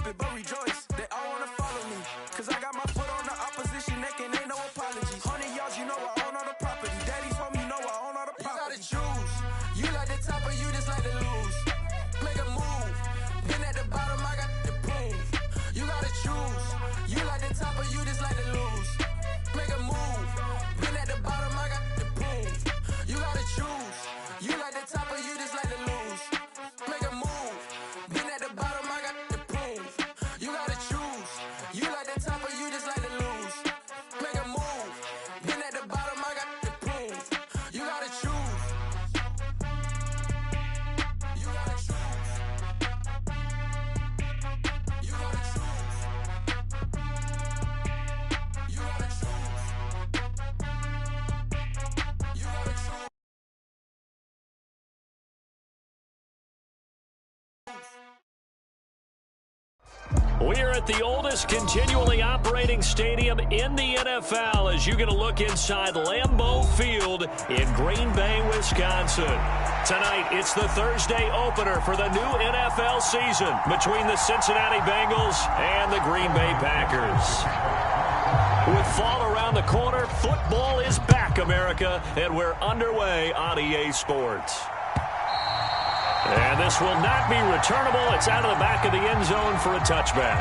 stop it, but rejoice. They all wanna follow me, cause I got my foot on the opposition neck and ain't no apologies. 100 yards, you know I own all the property. Daddy's home, you know I own all the property. You gotta choose. You like the top or you just like to lose. Make a move. Been at the bottom, I got the proof. You gotta choose. You like the top or you just like to lose. Make a move. Been at the bottom, I got the proof. You gotta choose. You like the top or you just like to lose. Make a move. Been at the bottom, I got the proof. You gotta choose. You like the top or you just like to lose. Make a move. Been at the bottom, I got the proof. You gotta choose. You gotta choose. You gotta choose. You gotta choose. You gotta choose. We're at the oldest continually operating stadium in the NFL as you get a look inside Lambeau Field in Green Bay, Wisconsin. Tonight, it's the Thursday opener for the new NFL season between the Cincinnati Bengals and the Green Bay Packers. With fall around the corner, football is back, America, and we're underway on EA Sports. And this will not be returnable. It's out of the back of the end zone for a touchback.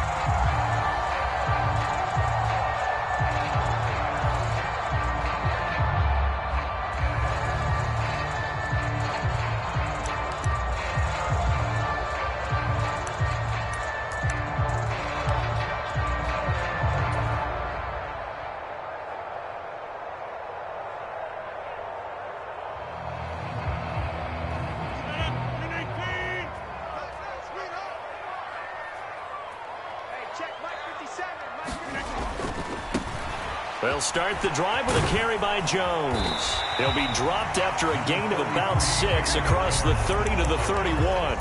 They'll start the drive with a carry by Jones. He'll be dropped after a gain of about 6 across the 30 to the 31.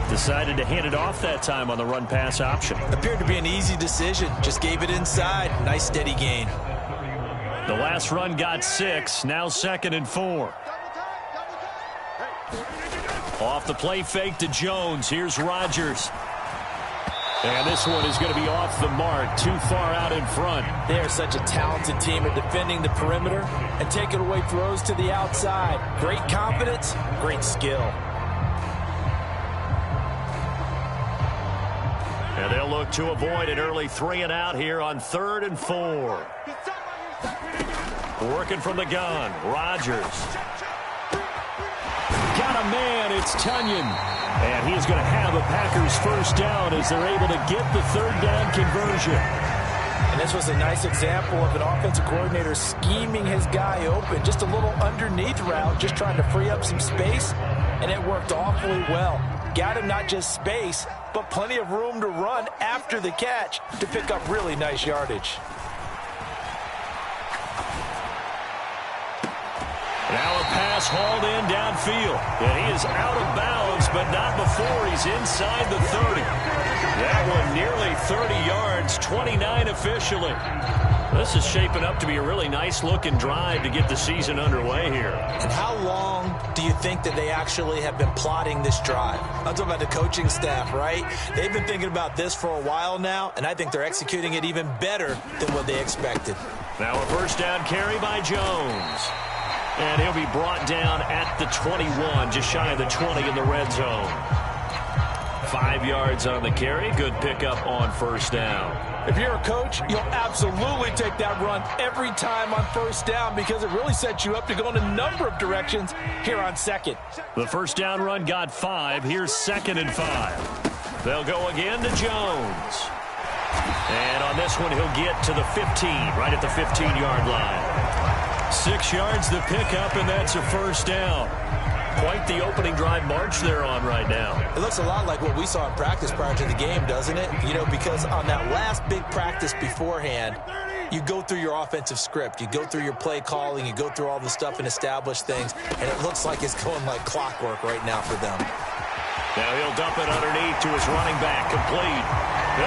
Decided to hand it off that time on the run-pass option. Appeared to be an easy decision. Just gave it inside. Nice steady gain. The last run got 6. Now 2nd and 4. Off the play fake to Jones. Here's Rodgers. And this one is going to be off the mark, too far out in front. They are such a talented team at defending the perimeter and taking away throws to the outside. Great confidence, great skill. And they'll look to avoid an early 3 and out here on 3rd and 4. Working from the gun, Rodgers. Got a man, it's Tunyon. And he is going to have a Packers first down as they're able to get the 3rd down conversion. And this was a nice example of an offensive coordinator scheming his guy open. Just a little underneath route, just trying to free up some space, and it worked awfully well. Got him not just space, but plenty of room to run after the catch to pick up really nice yardage. Now a pass hauled in downfield. And he is out of bounds, but not before he's inside the 30. That one nearly 30 yards, 29 officially. This is shaping up to be a really nice-looking drive to get the season underway here. And how long do you think that they actually have been plotting this drive? I'm talking about the coaching staff, right? They've been thinking about this for a while now, and I think they're executing it even better than what they expected. Now a first down carry by Jones. And he'll be brought down at the 21, just shy of the 20 in the red zone. 5 yards on the carry. Good pickup on first down. If you're a coach, you'll absolutely take that run every time on first down because it really sets you up to go in a number of directions here on 2nd. The first down run got 5. Here's 2nd and 5. They'll go again to Jones. And on this one, he'll get to the 15, right at the 15-yard line. 6 yards the pickup, and that's a first down. Quite the opening drive march they're on right now. It looks a lot like what we saw in practice prior to the game, doesn't it? You know, because on that last big practice beforehand, you go through your offensive script. You go through your play calling. You go through all the stuff and establish things. And it looks like it's going like clockwork right now for them. Now he'll dump it underneath to his running back, complete.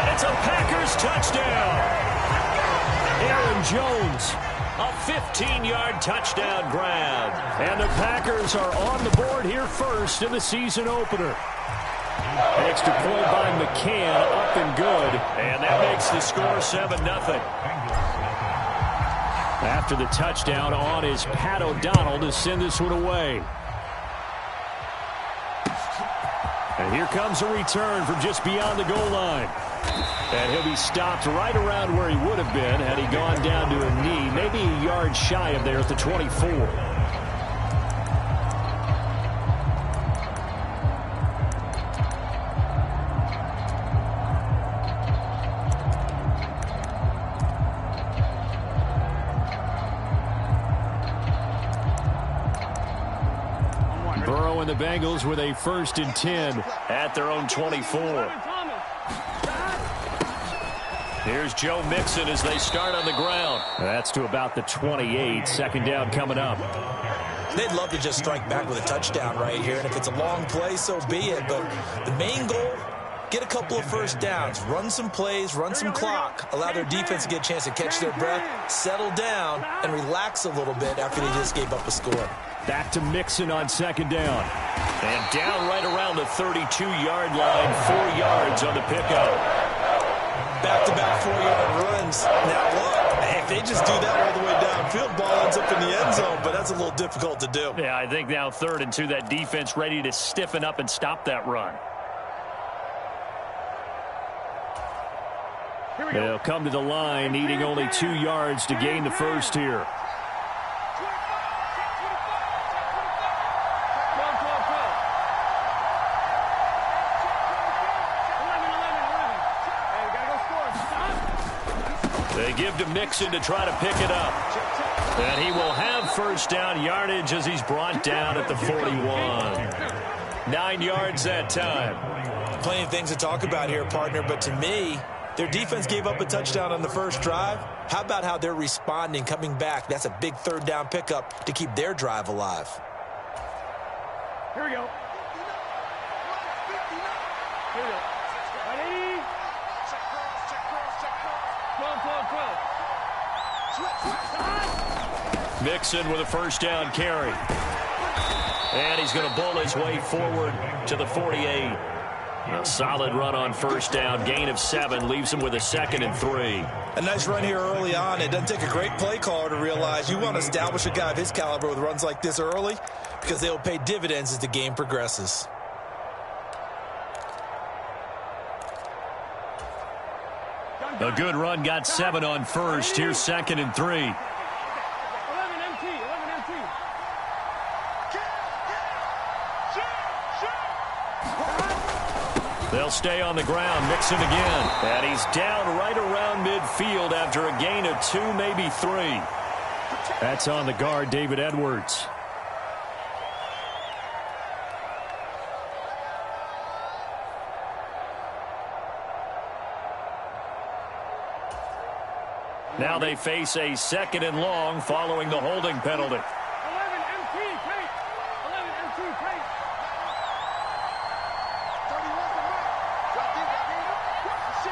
And it's a Packers touchdown. Aaron Jones. A 15-yard touchdown grab. And the Packers are on the board here first in the season opener. An extra point by McCann, up and good. And that makes the score 7-0. After the touchdown, on is Pat O'Donnell to send this one away. And here comes a return from just beyond the goal line. And he'll be stopped right around where he would have been had he gone down to a knee, maybe a yard shy of there at the 24. The Bengals with a 1st and 10 at their own 24. Here's Joe Mixon as they start on the ground. That's to about the 28. 2nd down coming up. They'd love to just strike back with a touchdown right here, and if it's a long play, so be it. But the main goal, get a couple of 1st downs, run some plays, run some clock, allow their defense to get a chance to catch their breath, settle down, and relax a little bit after they just gave up a score. Back to Mixon on 2nd down. And down right around the 32-yard line, 4 yards on the pickup. Back-to-back 4-yard runs. Now look, if they just do that all the way downfield, ball ends up in the end zone, but that's a little difficult to do. Yeah, I think now 3rd and 2, that defense ready to stiffen up and stop that run. They'll come to the line, needing only 2 yards to gain the 1st here. They give to Mixon to try to pick it up. And he will have 1st down yardage as he's brought down at the 41. 9 yards that time. Plenty of things to talk about here, partner, but to me, their defense gave up a touchdown on the 1st drive. How about how they're responding, coming back? That's a big 3rd down pickup to keep their drive alive. Here we go. Here we go. Ready? Check cross, check cross, check cross. 12. Mixon with a 1st down carry. And he's going to bull his way forward to the 48. A solid run on 1st down. Gain of 7 leaves him with a 2nd and 3. A nice run here early on. It doesn't take a great play caller to realize you want to establish a guy of his caliber with runs like this early because they'll pay dividends as the game progresses. A good run, got 7 on 1st. Here's 2nd and 3. 11 MT. They'll stay on the ground. Mixon again. And he's down right around midfield after a gain of 2, maybe 3. That's on the guard, David Edwards. Now they face a 2nd and long following the holding penalty. 11 MT, tight. 11 MT, tight. 31 to right. Drop in. Watch the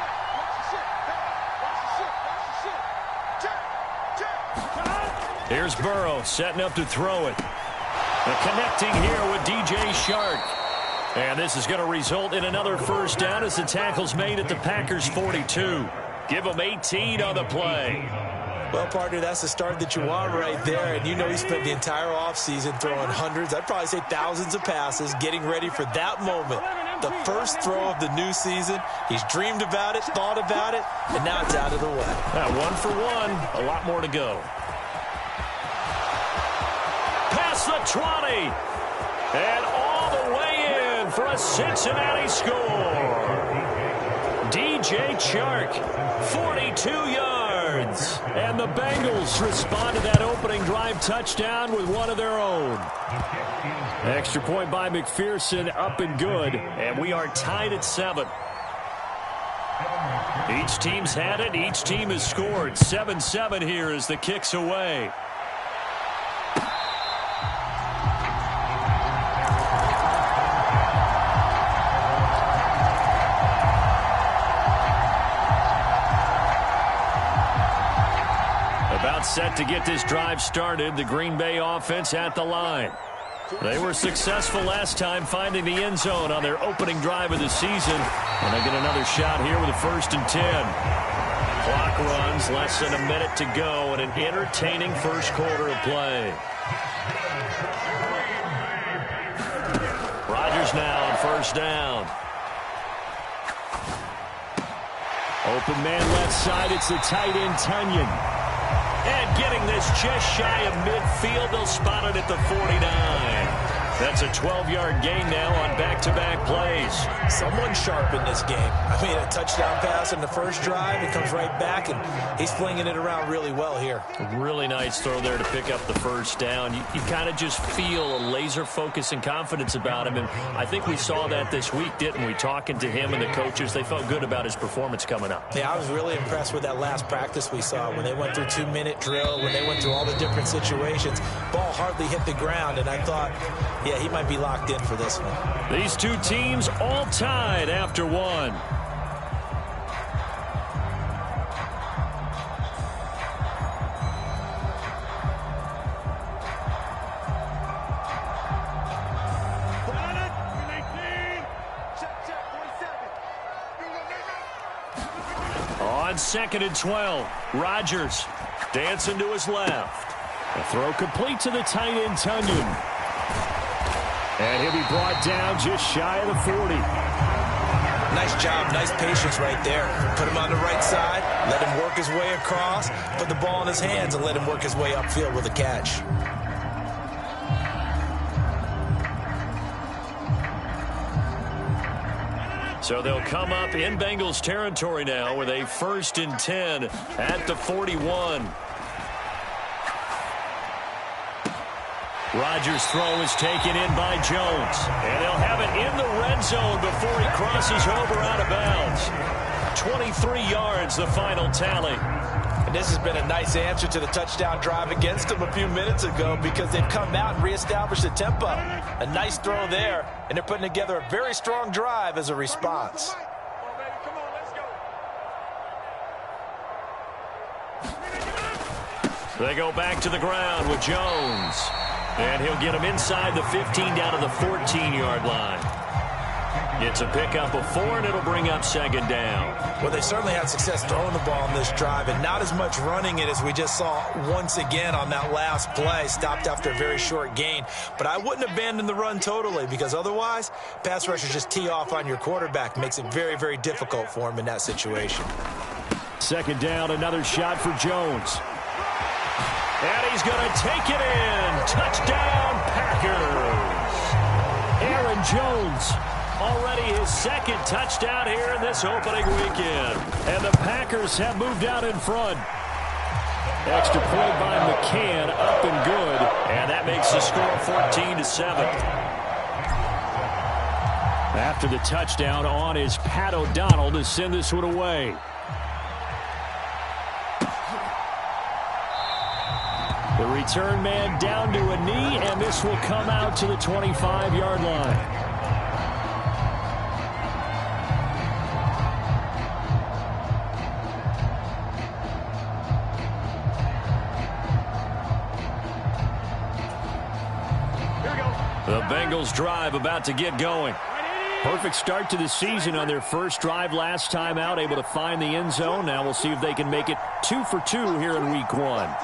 shit. Check. Here's Burrow setting up to throw it. And connecting here with DJ Shark. And this is going to result in another 1st down as the tackle's made at the Packers' 42. Give him 18 on the play. Well, partner, that's the start that you want right there. And you know he spent the entire offseason throwing hundreds, I'd probably say thousands of passes, getting ready for that moment. The first throw of the new season. He's dreamed about it, thought about it, and now it's out of the way. 1 for 1, a lot more to go. Past the 20. And all the way in for a Cincinnati score. DJ Chark, 42 yards. And the Bengals respond to that opening drive touchdown with one of their own. Extra point by McPherson, up and good. And we are tied at 7. Each team's had it. Each team has scored. 7-7 here as the kick's away. About set to get this drive started. The Green Bay offense at the line. They were successful last time finding the end zone on their opening drive of the season. And they get another shot here with a 1st and 10. Clock runs, less than a minute to go in an entertaining first quarter of play. Rodgers now on 1st down. Open man left side, it's the tight end Tunyon. And getting this just shy of midfield, they'll spot it at the 49. That's a 12-yard gain now on back-to-back plays. Someone sharp in this game. I mean, a touchdown pass in the first drive. It comes right back, and he's flinging it around really well here. A really nice throw there to pick up the 1st down. You kind of just feel a laser focus and confidence about him, and I think we saw that this week, didn't we? Talking to him and the coaches, they felt good about his performance coming up. Yeah, I was really impressed with that last practice we saw when they went through 2-minute drill, when they went through all the different situations. Ball hardly hit the ground, and I thought, yeah, he might be locked in for this one. These two teams all tied after one. On 2nd and 12, Rodgers dancing to his left. A throw complete to the tight end Tunyon. And he'll be brought down just shy of the 40. Nice job, nice patience right there. Put him on the right side, let him work his way across, put the ball in his hands, and let him work his way upfield with a catch. So they'll come up in Bengals territory now with a 1st and 10 at the 41. Rodgers' throw is taken in by Jones. And they'll have it in the red zone before he crosses over out of bounds. 23 yards, the final tally. And this has been a nice answer to the touchdown drive against them a few minutes ago because they've come out and reestablished the tempo. A nice throw there, and they're putting together a very strong drive as a response. They go back to the ground with Jones. And he'll get him inside the 15 down to the 14-yard line. It's a pickup of 4, and it'll bring up 2nd down. Well, they certainly had success throwing the ball in this drive, and not as much running it as we just saw once again on that last play. Stopped after a very short gain. But I wouldn't abandon the run totally because otherwise, pass rushers just tee off on your quarterback. Makes it very, very difficult for him in that situation. 2nd down, another shot for Jones. And he's going to take it in. Touchdown, Packers. Aaron Jones, already his 2nd touchdown here in this opening weekend. And the Packers have moved out in front. Extra point by McCann, up and good. And that makes the score 14-7. After the touchdown on is Pat O'Donnell to send this one away. The return man down to a knee, and this will come out to the 25-yard line. The Bengals drive about to get going. Perfect start to the season on their first drive last time out, able to find the end zone. Now we'll see if they can make it 2 for 2 here in week 1.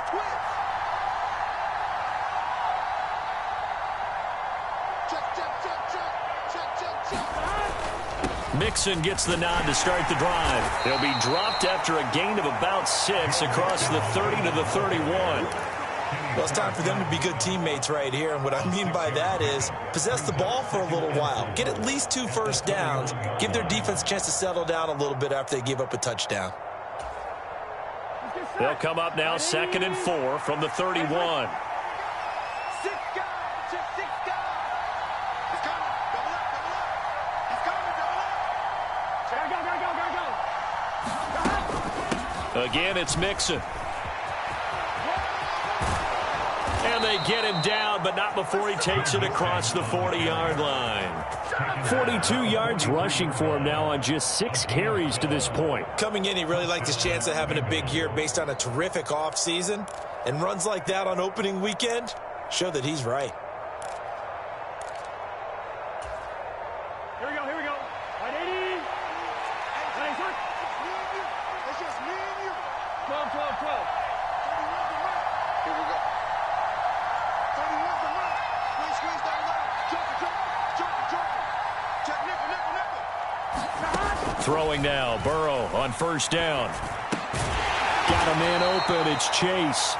Mixon gets the nod to start the drive. They'll be dropped after a gain of about 6 across the 30 to the 31. Well, it's time for them to be good teammates right here, and what I mean by that is possess the ball for a little while, get at least 2 first downs, give their defense a chance to settle down a little bit after they give up a touchdown. They'll come up now 2nd and 4 from the 31. Again, it's Mixon. And they get him down, but not before he takes it across the 40-yard line. 42 yards rushing for him now on just 6 carries to this point. Coming in, he really liked his chance of having a big year based on a terrific offseason. And runs like that on opening weekend show that he's right. Throwing now, Burrow on first down. Got a man open, it's Chase.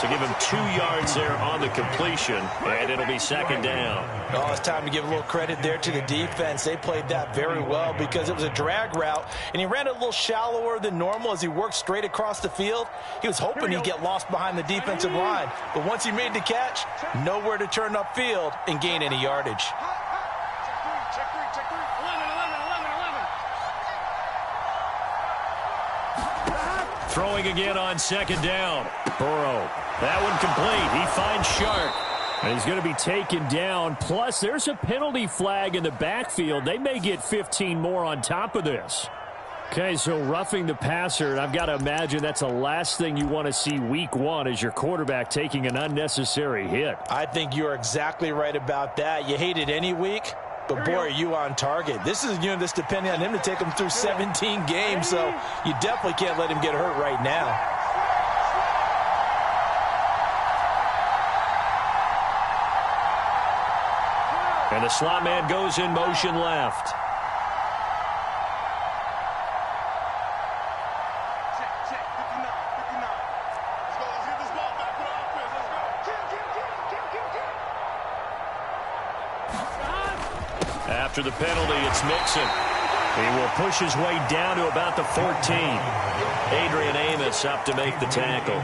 So give him 2 yards there on the completion, and it'll be second down. Oh, it's time to give a little credit there to the defense. They played that very well because it was a drag route, and he ran it a little shallower than normal as he worked straight across the field. He was hoping he'd get lost behind the defensive line, but once he made the catch, nowhere to turn upfield and gain any yardage. Throwing again on second down. Burrow. That one complete. He finds Shark. And he's going to be taken down. Plus, there's a penalty flag in the backfield. They may get 15 more on top of this. Okay, so roughing the passer, and I've got to imagine that's the last thing you want to see week 1 as your quarterback taking an unnecessary hit. I think you're exactly right about that. You hate it any week, but boy, are you on target. This is this depending on him to take him through 17 games, so you definitely can't let him get hurt right now. And the slot man goes in motion left. After the penalty, it's Mixon. He will push his way down to about the 14. Adrian Amos up to make the tackle.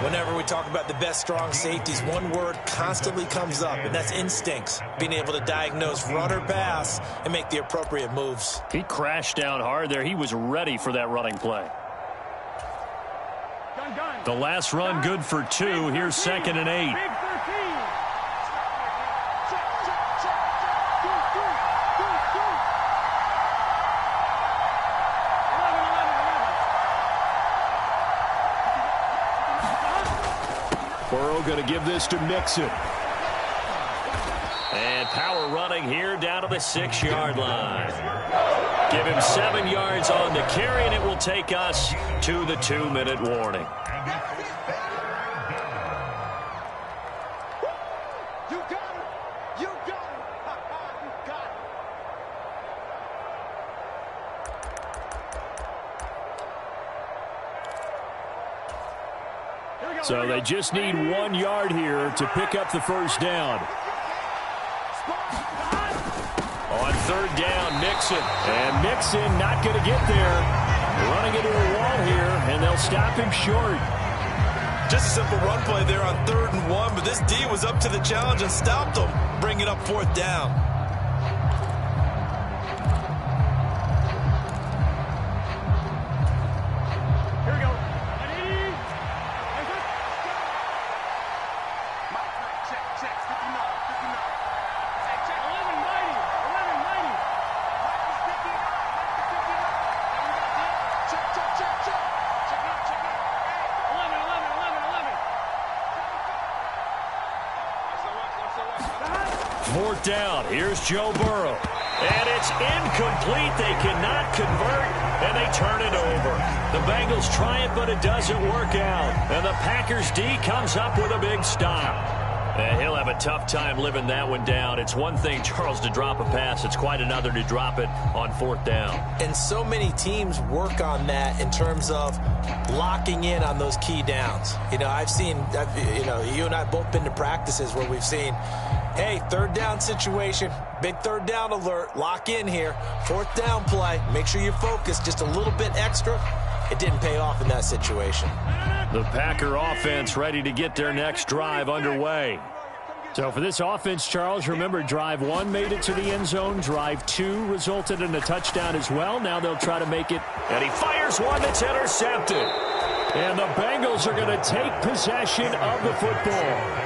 Whenever we talk about the best strong safeties, one word constantly comes up, and that's instincts. Being able to diagnose run or pass and make the appropriate moves. He crashed down hard there. He was ready for that running play. The last run good for 2. Here's 2nd and 8. Burrow going to give this to Mixon. And power running here down to the 6-yard line. Give him 7 yards on the carry, and it will take us to the 2-minute warning. So they just need 1 yard here to pick up the first down. On third down, Mixon. And Mixon not going to get there. Running into a wall here, and they'll stop him short. Just a simple run play there on 3rd and 1, but this D was up to the challenge and stopped him, bringing up 4th down. Fourth down. Here's Joe Burrow. And it's incomplete. They cannot convert, and they turn it over. The Bengals try it, but it doesn't work out. And the Packers D comes up with a big stop. And he'll have a tough time living that one down. It's one thing, Charles, to drop a pass. It's quite another to drop it on 4th down. And so many teams work on that in terms of locking in on those key downs. You and I both been to practices where we've seen, hey, 3rd down situation, big 3rd down alert, lock in here, 4th down play, make sure you focus just a little bit extra. It didn't pay off in that situation. The Packer offense ready to get their next drive underway. So for this offense, Charles, remember, drive 1 made it to the end zone. Drive 2 resulted in a touchdown as well. Now they'll try to make it. And he fires one that's intercepted. And the Bengals are going to take possession of the football.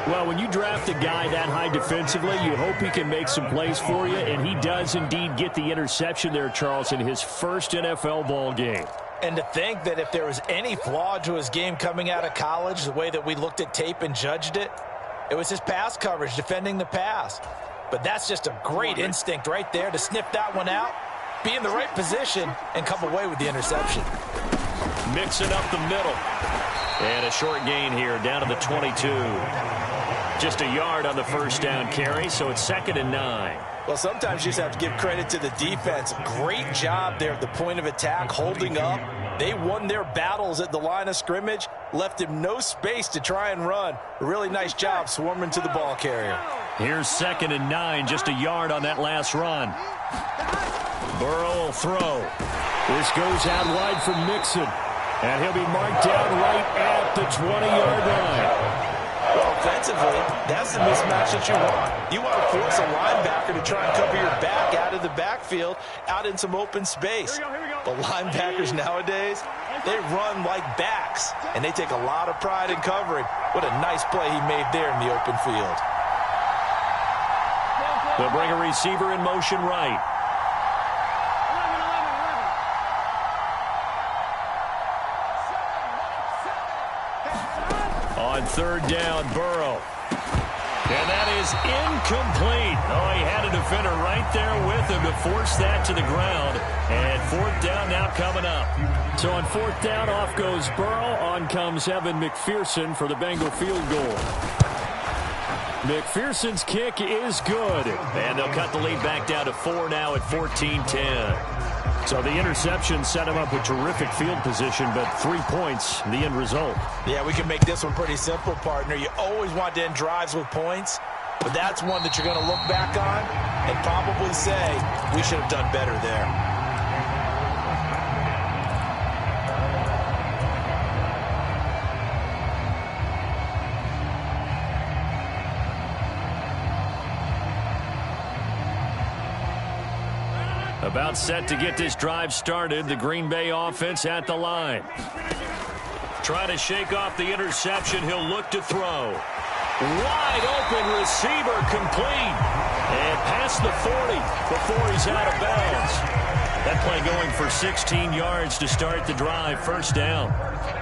Well, when you draft a guy that high defensively, you hope he can make some plays for you. And he does indeed get the interception there, Charles, in his first NFL ball game. And to think that if there was any flaw to his game coming out of college, the way that we looked at tape and judged it, it was his pass coverage, defending the pass. But that's just a great instinct right there to sniff that one out, be in the right position, and come away with the interception. Mixing up the middle. And a short gain here down to the 22. Just a yard on the first down carry, so it's 2nd and 9. Well, sometimes you just have to give credit to the defense. Great job there at the point of attack, holding up. They won their battles at the line of scrimmage, left him no space to try and run. A really nice job swarming to the ball carrier. Here's 2nd and 9, just a yard on that last run. Burrow will throw. This goes out wide for Mixon. And he'll be marked down right at the 20-yard line. Well, offensively, that's the mismatch that you want. You want to force a linebacker to try and cover your back out of the backfield, out in some open space. The linebackers nowadays, they run like backs, and they take a lot of pride in covering. What a nice play he made there in the open field. They'll bring a receiver in motion right. On 3rd down, Burrow. And that is incomplete. Oh, he had a defender right there with him to force that to the ground. And 4th down now coming up. So on 4th down, off goes Burrow. On comes Evan McPherson for the Bengal field goal. McPherson's kick is good. And they'll cut the lead back down to 4 now at 14-10. So the interception set him up with terrific field position, but 3 points, the end result. Yeah, we can make this one pretty simple, partner. You always want to end drives with points, but that's one that you're going to look back on and probably say, we should have done better there. About set to get this drive started. The Green Bay offense at the line. Trying to shake off the interception. He'll look to throw. Wide open receiver complete. And past the 40 before he's out of bounds. That play going for 16 yards to start the drive. 1st down.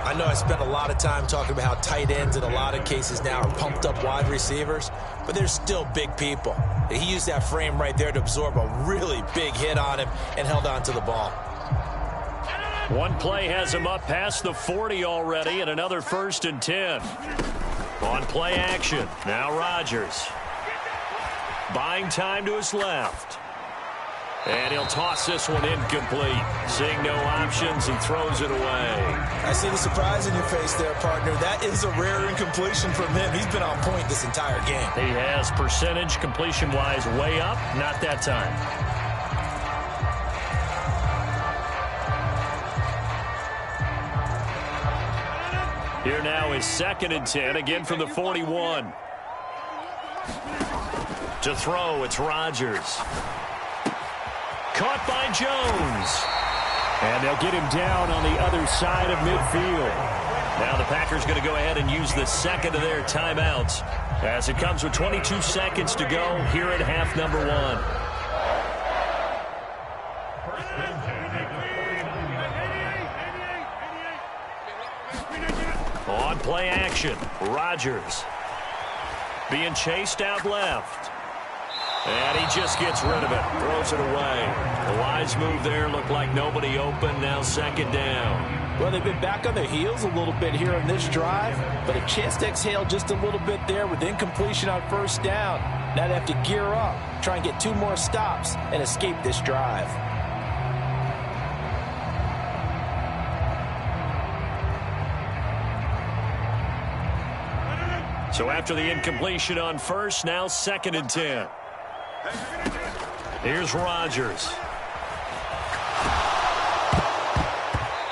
I know I spent a lot of time talking about how tight ends in a lot of cases now are pumped up wide receivers, but they're still big people. He used that frame right there to absorb a really big hit on him and held on to the ball. One play has him up past the 40 already, and another 1st and 10. On play action, now Rodgers. Buying time to his left. And he'll toss this one incomplete. Seeing no options, he throws it away. I see the surprise in your face there, partner. That is a rare incompletion from him. He's been on point this entire game. He has percentage completion-wise way up. Not that time. Here now is 2nd and 10, again from the 41. To throw, it's Rodgers. Caught by Jones. And they'll get him down on the other side of midfield. Now the Packers going to go ahead and use the 2nd of their timeouts as it comes with 22 seconds to go here at half number 1. On play action, Rodgers being chased out left. And he just gets rid of it, throws it away. A wise move there, looked like nobody open, now 2nd down. Well, they've been back on their heels a little bit here on this drive, but a chance to exhale just a little bit there with incompletion on 1st down. Now they have to gear up, try and get 2 more stops and escape this drive. So after the incompletion on 1st, now 2nd and 10. Here's Rodgers.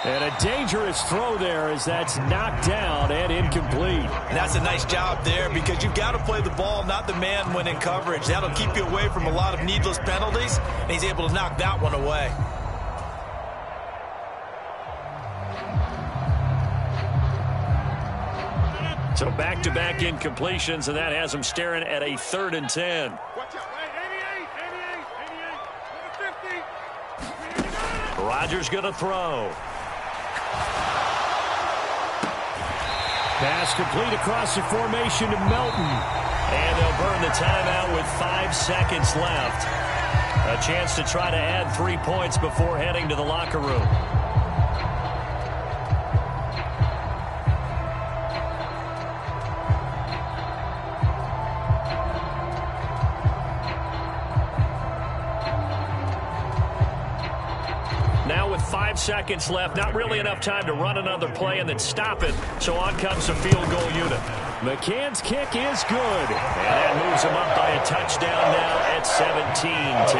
And a dangerous throw there as that's knocked down and incomplete. And that's a nice job there because you've got to play the ball, not the man when in coverage. That'll keep you away from a lot of needless penalties, and he's able to knock that one away. So back-to-back incompletions, and that has him staring at a 3rd and 10. Rodgers going to throw. Pass complete across the formation to Melton. And they'll burn the timeout with 5 seconds left. A chance to try to add 3 points before heading to the locker room. Now with 5 seconds left, not really enough time to run another play and then stop it. So on comes the field goal unit. McCann's kick is good. And that moves him up by a touchdown now at 17-10.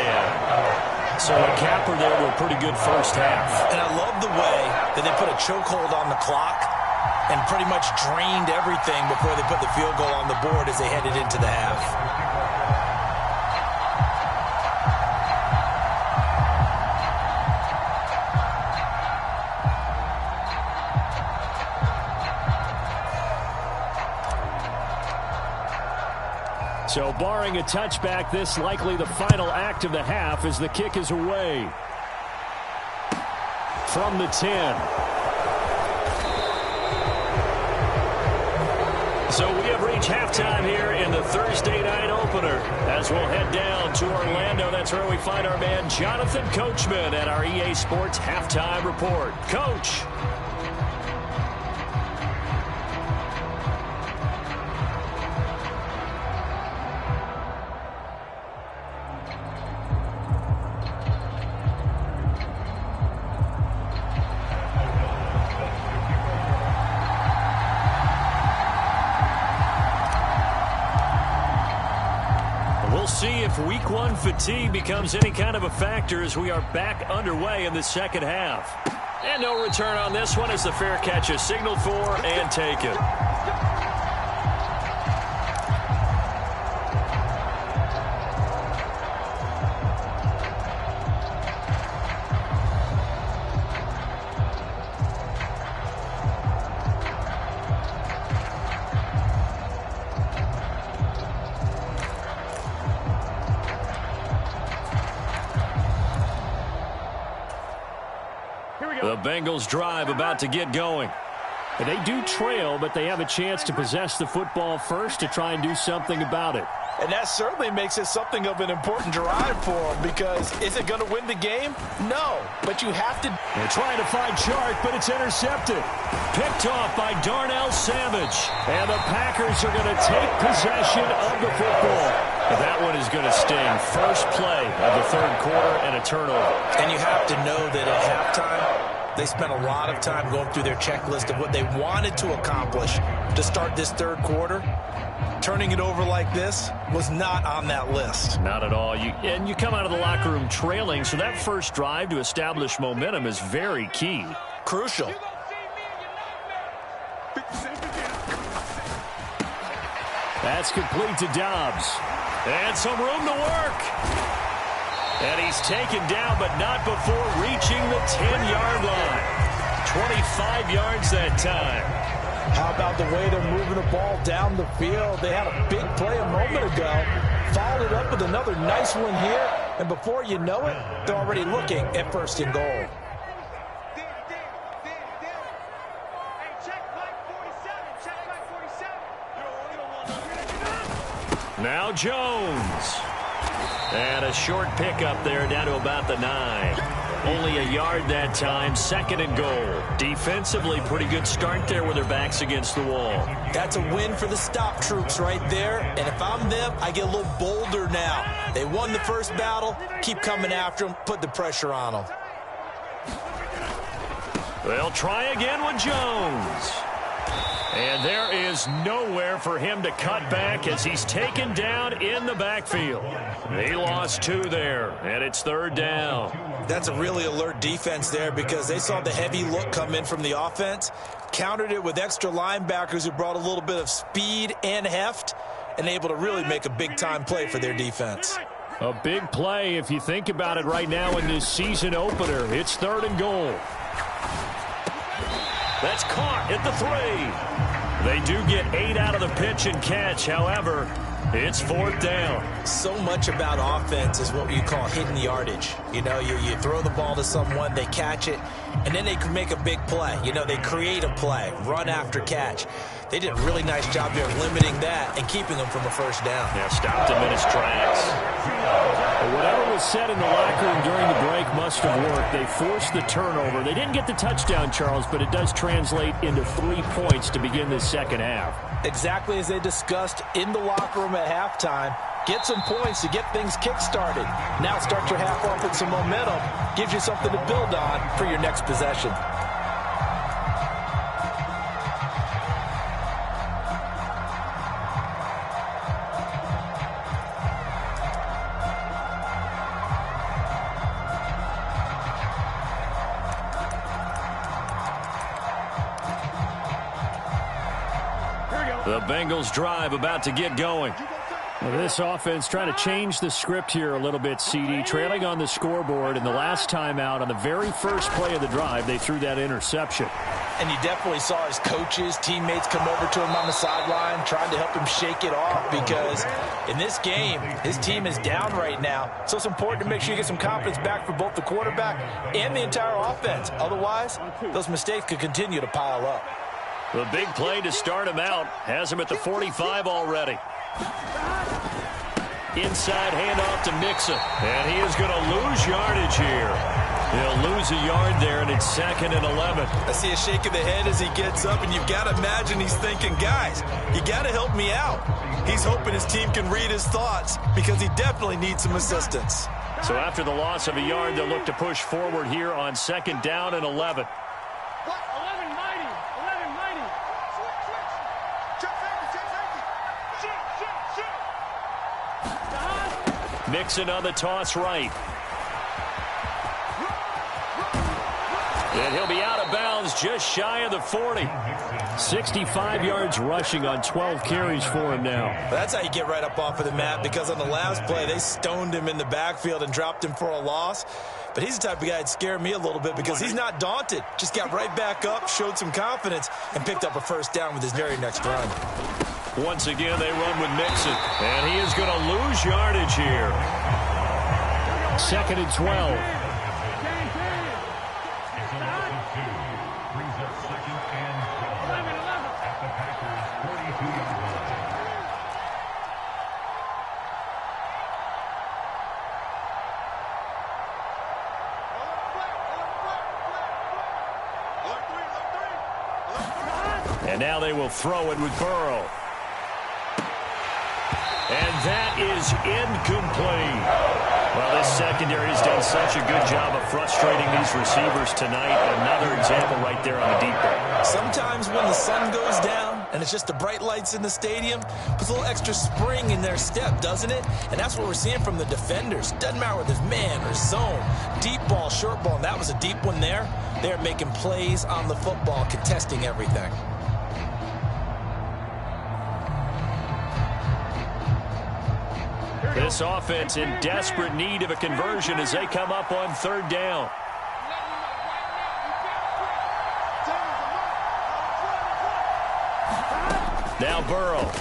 So a capper there to a pretty good first half. And I love the way that they put a chokehold on the clock and pretty much drained everything before they put the field goal on the board as they headed into the half. So barring a touchback, this likely the final act of the half as the kick is away. From the 10. So we have reached halftime here in the Thursday night opener. As we'll head down to Orlando, that's where we find our man Jonathan Coachman at our EA Sports Halftime Report. Coach. See if week one fatigue becomes any kind of a factor as we are back underway in the second half. And no return on this one as the fair catch is signaled for and taken. The Bengals drive about to get going. They do trail, but they have a chance to possess the football first to try and do something about it. And that certainly makes it something of an important drive for them because is it going to win the game? No, but you have to. They're trying to find Chark, but it's intercepted. Picked off by Darnell Savage. And the Packers are going to take possession of the football. And that one is going to sting. First play of the third quarter and a turnover. And you have to know that at halftime, they spent a lot of time going through their checklist of what they wanted to accomplish to start this third quarter. Turning it over like this was not on that list. Not at all. And you come out of the locker room trailing, so that first drive to establish momentum is very key. Crucial. That's complete to Dobbs. And some room to work. And he's taken down, but not before reaching the 10-yard line. 25 yards that time. How about the way they're moving the ball down the field? They had a big play a moment ago. Followed it up with another nice one here. And before you know it, they're already looking at first and goal. Now Jones. And a short pickup there down to about the 9. Only a yard that time, second and goal. Defensively, pretty good start there with their backs against the wall. That's a win for the stop troops right there. And if I'm them, I get a little bolder now. They won the first battle. Keep coming after them. Put the pressure on them. They'll try again with Jones. And there is nowhere for him to cut back as he's taken down in the backfield. He lost 2 there, and it's third down. That's a really alert defense there because they saw the heavy look come in from the offense, countered it with extra linebackers who brought a little bit of speed and heft, and able to really make a big-time play for their defense. A big play if you think about it right now in this season opener. It's third and goal. That's caught at the 3. They do get 8 out of the pitch and catch. However, it's fourth down. So much about offense is what you call hidden yardage. You know, you throw the ball to someone, they catch it, and then they can make a big play. You know, they create a play, run after catch. They did a really nice job there limiting that and keeping them from a first down. Yeah, stopped him in his tracks. Whatever was said in the locker room during the break must have worked. They forced the turnover. They didn't get the touchdown, Charles, but it does translate into 3 points to begin this second half. Exactly as they discussed in the locker room at halftime, Get some points to get things kick-started. Now start your half off with some momentum. Gives you something to build on for your next possession. The Bengals drive about to get going. Well, this offense trying to change the script here a little bit, CD. Trailing on the scoreboard, and the last time out on the very first play of the drive, they threw that interception. And you definitely saw his coaches, teammates come over to him on the sideline, trying to help him shake it off, because in this game, his team is down right now. So it's important to make sure you get some confidence back for both the quarterback and the entire offense. Otherwise, those mistakes could continue to pile up. The big play to start him out has him at the 45 already. Inside handoff to Mixon, and he is going to lose yardage here. He'll lose a yard there, and it's 2nd and 11. I see a shake of the head as he gets up, and you've got to imagine he's thinking, guys, you got to help me out. He's hoping his team can read his thoughts because he definitely needs some assistance. So after the loss of a yard, they'll look to push forward here on 2nd down and 11. Mixon on the toss right. And he'll be out of bounds just shy of the 40. 65 yards rushing on 12 carries for him now. That's how you get right up off of the mat, because on the last play, they stoned him in the backfield and dropped him for a loss. But he's the type of guy that'd scare me a little bit because he's not daunted. Just got right back up, showed some confidence, and picked up a first down with his very next run. Once again, they run with Mixon, and he is going to lose yardage here. 2nd and 12. And now they will throw it with Burrow. And that is incomplete. Well, this secondary has done such a good job of frustrating these receivers tonight. Another example right there on the deep ball. Sometimes when the sun goes down and it's just the bright lights in the stadium, puts a little extra spring in their step, doesn't it? And that's what we're seeing from the defenders. Doesn't matter whether it's man or zone, deep ball, short ball, and that was a deep one there. They're making plays on the football, contesting everything. This offense in desperate need of a conversion as they come up on 3rd down. Now Burrow.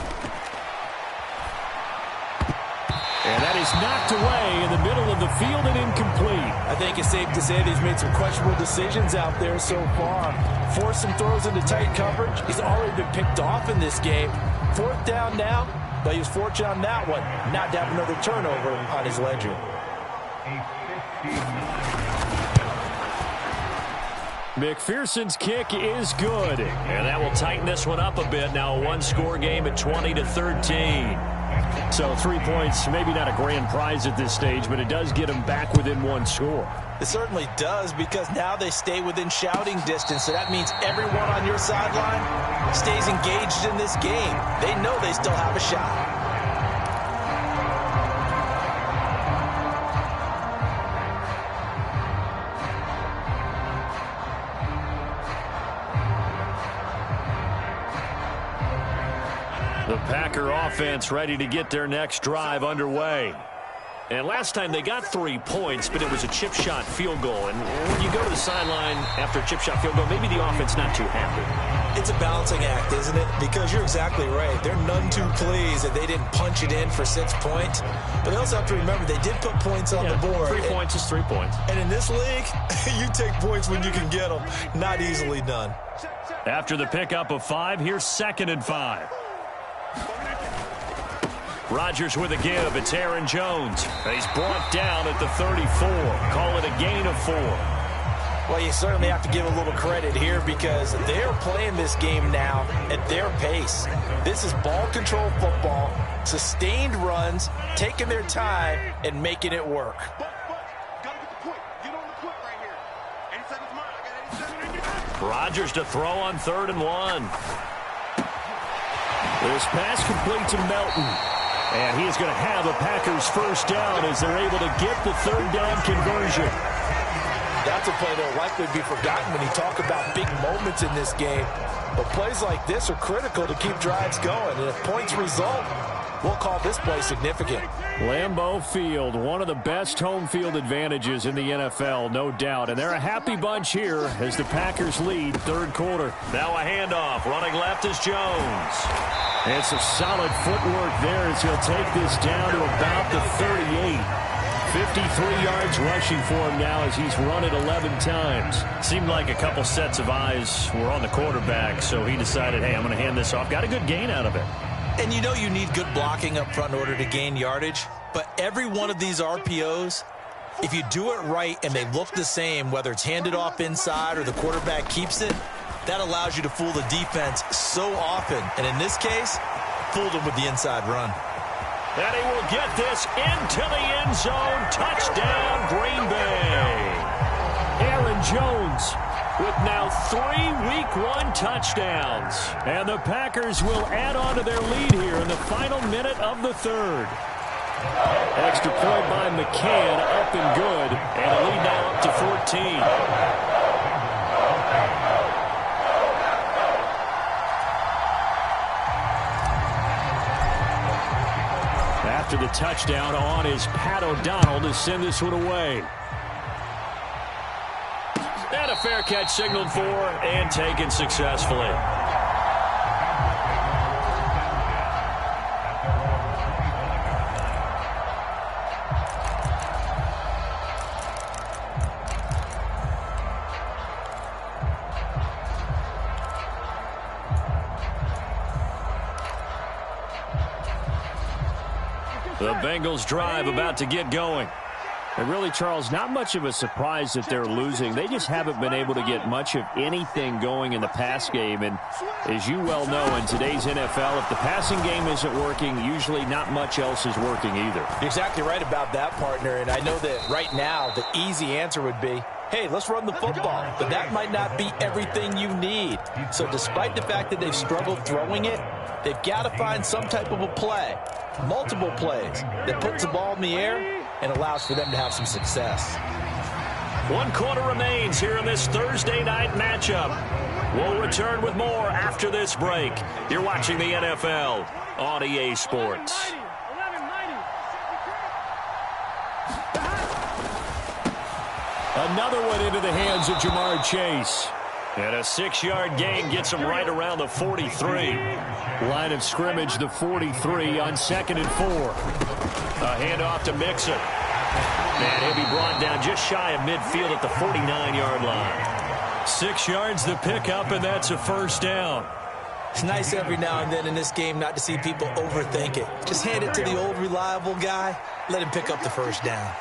And that is knocked away in the middle of the field and incomplete. I think it's safe to say that he's made some questionable decisions out there so far. Forced some throws into tight coverage. He's already been picked off in this game. 4th down now. But he was fortunate on that one, not to have another turnover on his ledger. McPherson's kick is good. And that will tighten this one up a bit. Now a one-score game at 20-13. So 3 points, maybe not a grand prize at this stage, but it does get them back within one score. It certainly does, because now they stay within shouting distance. So that means everyone on your sideline stays engaged in this game. They know they still have a shot. The Packer offense ready to get their next drive underway. And last time they got 3 points, but it was a chip shot field goal. And when you go to the sideline after a chip shot field goal, maybe the offense not too happy. It's a balancing act, isn't it? Because you're exactly right. They're none too pleased that they didn't punch it in for 6 points. But they also have to remember they did put points on the board. 3 points is 3 points. And in this league, you take points when you can get them. Not easily done. After the pickup of 5, here's 2nd and 5. Rodgers with a give. It's Aaron Jones. He's brought down at the 34. Call it a gain of 4. Well, you certainly have to give a little credit here because they're playing this game now at their pace. This is ball control football. Sustained runs, taking their time, and making it work. Gotta get the point. Get on the point right here. 8 seconds mine. I got 8 seconds. Rodgers to throw on 3rd and 1. This pass complete to Melton. And he is going to have a Packers first down as they're able to get the 3rd down conversion. That's a play that will likely be forgotten when you talk about big moments in this game. But plays like this are critical to keep drives going. And if points result, we'll call this play significant. Lambeau Field, one of the best home field advantages in the NFL, no doubt. And they're a happy bunch here as the Packers lead 3rd quarter. Now a handoff. Running left is Jones. And some solid footwork there as he'll take this down to about the 38. 53 yards rushing for him now as he's run it 11 times. Seemed like a couple sets of eyes were on the quarterback, so he decided, hey, I'm going to hand this off. Got a good gain out of it. And you know you need good blocking up front in order to gain yardage. But every one of these RPOs, if you do it right and they look the same, whether it's handed off inside or the quarterback keeps it, that allows you to fool the defense so often. And in this case, fooled them with the inside run. And he will get this into the end zone. Touchdown, Green Bay. Aaron Jones with now 3 Week 1 touchdowns. And the Packers will add on to their lead here in the final minute of the 3rd. Extra point by McCann, up and good. And a lead now up to 14. After the touchdown, on is Pat O'Donnell to send this one away. And a fair catch signaled for and taken successfully. The Bengals drive about to get going. And really, Charles, not much of a surprise that they're losing. They just haven't been able to get much of anything going in the pass game. And as you well know, in today's NFL, if the passing game isn't working, usually not much else is working either. You're exactly right about that, partner. And I know that right now the easy answer would be, hey, let's run the football. But that might not be everything you need. So despite the fact that they've struggled throwing it, they've got to find some type of a play, multiple plays, that puts the ball in the air and allows for them to have some success. 1 quarter remains here in this Thursday night matchup. We'll return with more after this break. You're watching the NFL on EA Sports. Another one into the hands of Jamar Chase. And a 6-yard gain gets him right around the 43. Line of scrimmage, the 43 on 2nd and 4. A handoff to Mixon. And he'll be brought down just shy of midfield at the 49-yard line. 6 yards the pickup, and that's a first down. It's nice every now and then in this game not to see people overthink it. Just hand it to the old reliable guy. Let him pick up the first down.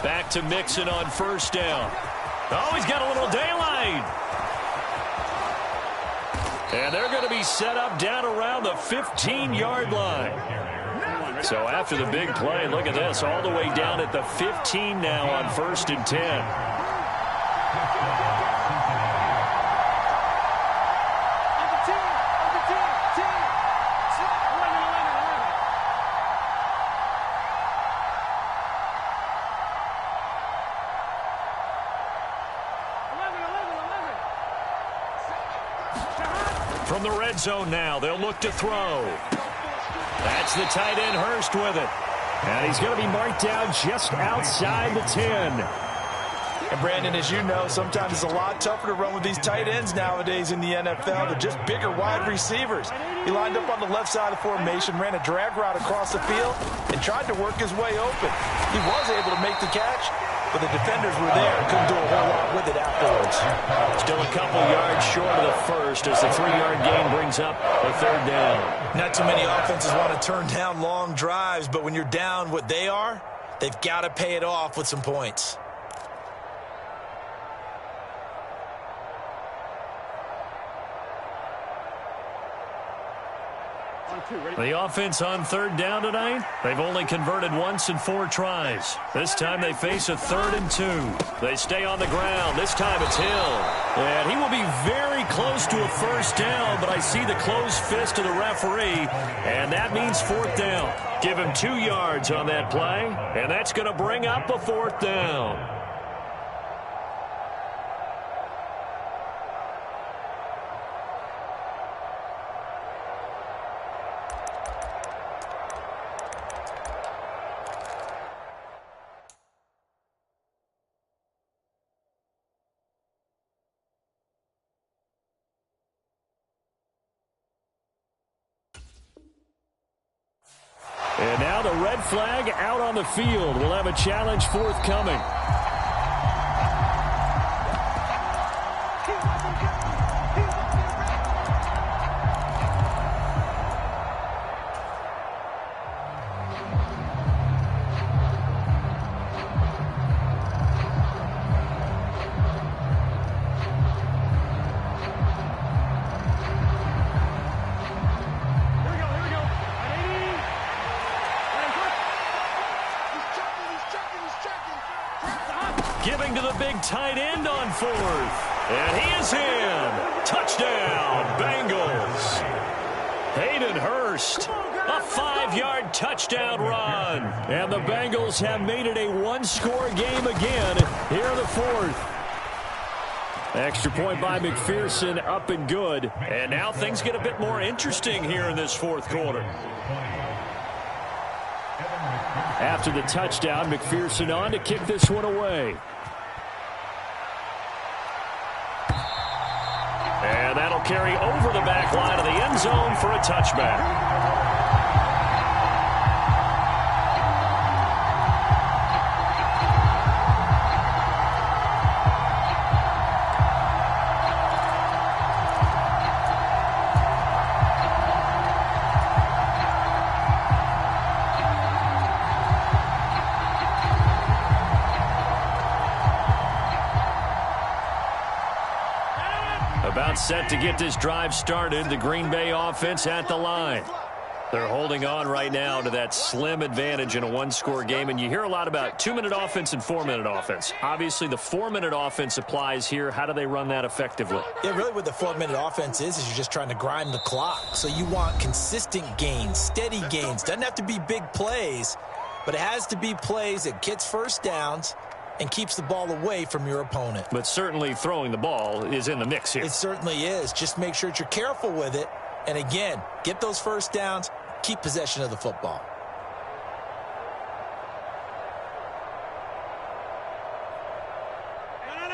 Back to Mixon on first down. Oh, he's got a little daylight. And they're going to be set up down around the 15-yard line. So after the big play, look at this, all the way down at the 15 now on 1st and 10. From the red zone now, they'll look to throw. That's the tight end, Hurst, with it. And he's going to be marked down just outside the 10. And Brandon, as you know, sometimes it's a lot tougher to run with these tight ends nowadays in the NFL. They're just bigger wide receivers. He lined up on the left side of the formation, ran a drag route across the field, and tried to work his way open. He was able to make the catch, but the defenders were there and couldn't do a whole lot with it afterwards. Still a couple yards short of the first as the 3-yard gain brings up a 3rd down. Not too many offenses want to turn down long drives, but when you're down what they are, they've got to pay it off with some points. The offense on third down tonight, they've only converted once in 4 tries. This time they face a 3rd and 2. They stay on the ground. This time it's Hill. And he will be very close to a first down, but I see the closed fist of the referee, and that means 4th down. Give him 2 yards on that play, and that's going to bring up a 4th down. And now the red flag out on the field. We'll have a challenge forthcoming. Giving to the big tight end on 4th. And he is in. Touchdown, Bengals. Hayden Hurst, a 5-yard touchdown run. And the Bengals have made it a 1-score game again here in the 4th. Extra point by McPherson, up and good. And now things get a bit more interesting here in this 4th quarter. After the touchdown, McPherson on to kick this one away. And that'll carry over the back line of the end zone for a touchback. About set to get this drive started. The Green Bay offense at the line. They're holding on right now to that slim advantage in a 1-score game. And you hear a lot about 2-minute offense and 4-minute offense. Obviously, the 4-minute offense applies here. How do they run that effectively? Yeah, really what the 4-minute offense is you're just trying to grind the clock. So you want consistent gains, steady gains. Doesn't have to be big plays, but it has to be plays that gets first downs and keeps the ball away from your opponent. But certainly throwing the ball is in the mix here. It certainly is. Just make sure that you're careful with it. And again, get those first downs, keep possession of the football.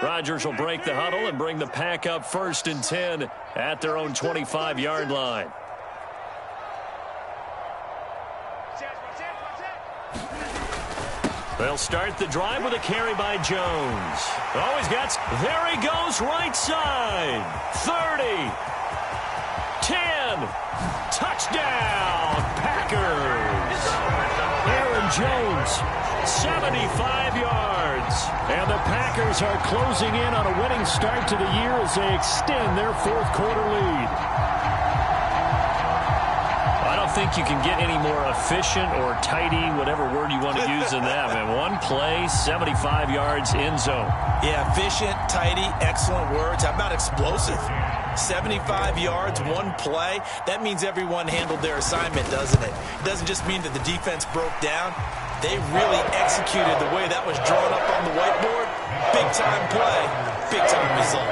Rodgers will break the huddle and bring the pack up 1st and 10 at their own 25-yard line. They'll start the drive with a carry by Jones. Oh, he's got... There he goes, right side. 30. 10. Touchdown, Packers. Aaron Jones, 75 yards. And the Packers are closing in on a winning start to the year as they extend their 4th quarter lead. I don't think you can get any more efficient or tidy, whatever word you want to use in that. Man, 1 play, 75 yards, end zone. Yeah, efficient, tidy, excellent words. How about explosive? 75 yards, 1 play. That means everyone handled their assignment, doesn't it? It doesn't just mean that the defense broke down. They really executed the way that was drawn up on the whiteboard. Big-time play, big-time result.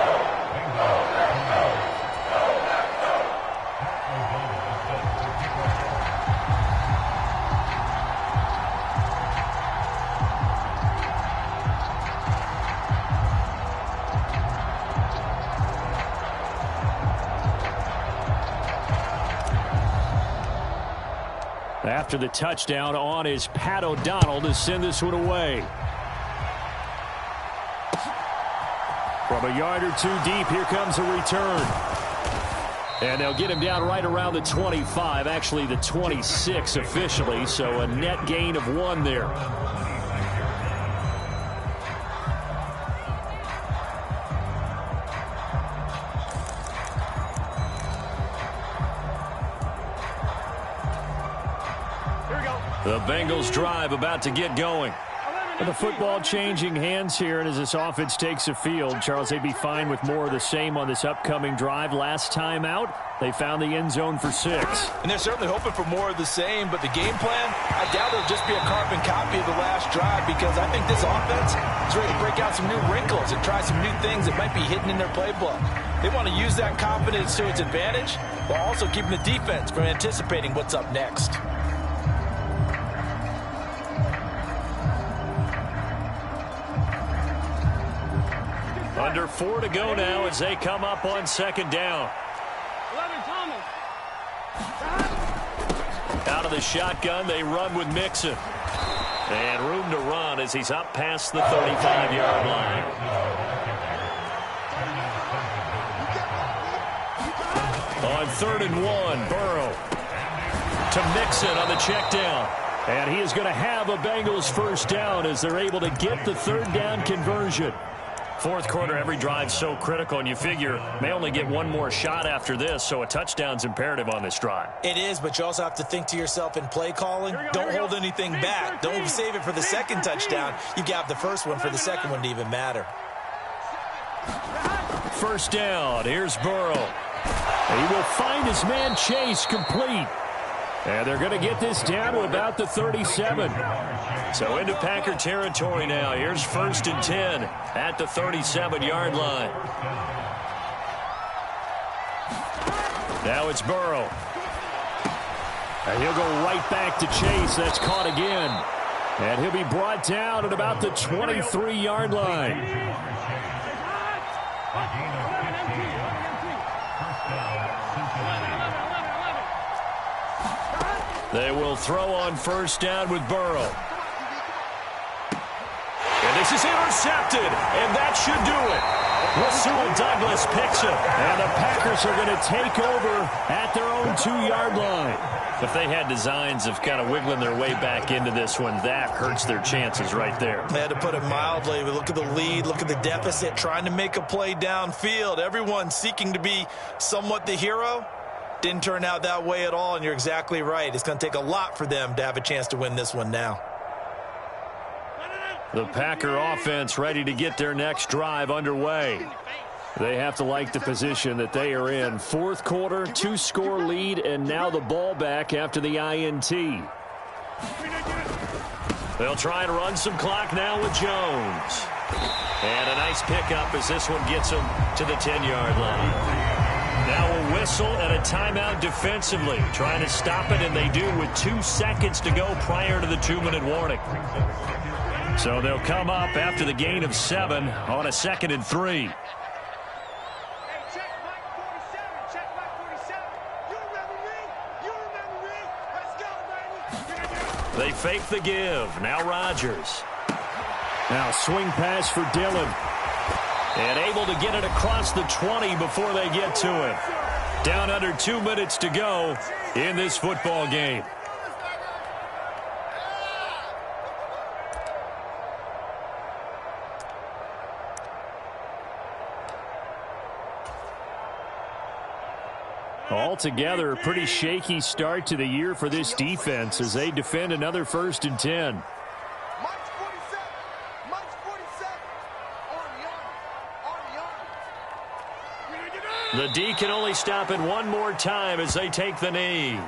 After the touchdown, on is Pat O'Donnell to send this one away. From a yard or 2 deep, here comes a return. And they'll get him down right around the 25, actually the 26 officially, so a net gain of 1 there. The Bengals drive about to get going. The football changing hands here, and as this offense takes a field, Charles, they'd be fine with more of the same on this upcoming drive. Last time out, they found the end zone for 6. And they're certainly hoping for more of the same, but the game plan, I doubt it'll just be a carbon copy of the last drive, because I think this offense is ready to break out some new wrinkles and try some new things that might be hidden in their playbook. They want to use that confidence to its advantage, while also keeping the defense from anticipating what's up next. Under 4 to go now as they come up on second down. Out of the shotgun, they run with Mixon. And room to run as he's up past the 35-yard line. On 3rd and 1, Burrow to Mixon on the check down. And he is going to have a Bengals first down as they're able to get the 3rd down conversion. Fourth quarter, every drive so critical, and you figure may only get one more shot after this, so a touchdown's imperative on this drive. It is, but you also have to think to yourself in play calling, don't hold anything back. Don't save it for the second touchdown. You got the first one for the second one to even matter. First down, here's Burrow. He will find his man Chase complete. And they're going to get this down to about the 37. So into Packer territory now. Here's 1st and 10 at the 37-yard line. Now it's Burrow. And he'll go right back to Chase. That's caught again. And he'll be brought down at about the 23-yard line. They will throw on first down with Burrow. And this is intercepted, and that should do it. Rasul Douglas picks it, and the Packers are going to take over at their own 2-yard line. If they had designs of kind of wiggling their way back into this one, that hurts their chances right there. They had to put it mildly. Look at the lead, look at the deficit, trying to make a play downfield. Everyone seeking to be somewhat the hero. Didn't turn out that way at all, and you're exactly right. It's going to take a lot for them to have a chance to win this one now. The Packer offense ready to get their next drive underway. They have to like the position that they are in. Fourth quarter, 2-score lead, and now the ball back after the INT. They'll try and run some clock now with Jones. And a nice pickup as this one gets them to the 10-yard line. Now a whistle and a timeout defensively. Trying to stop it, and they do with 2 seconds to go prior to the 2-minute warning. So they'll come up after the gain of 7 on a 2nd and 3. They fake the give. Now Rodgers. Now swing pass for Dillon. And able to get it across the 20 before they get to it. Down under 2 minutes to go in this football game. Altogether, a pretty shaky start to the year for this defense as they defend another 1st and 10. The D can only stop it one more time as they take the knee.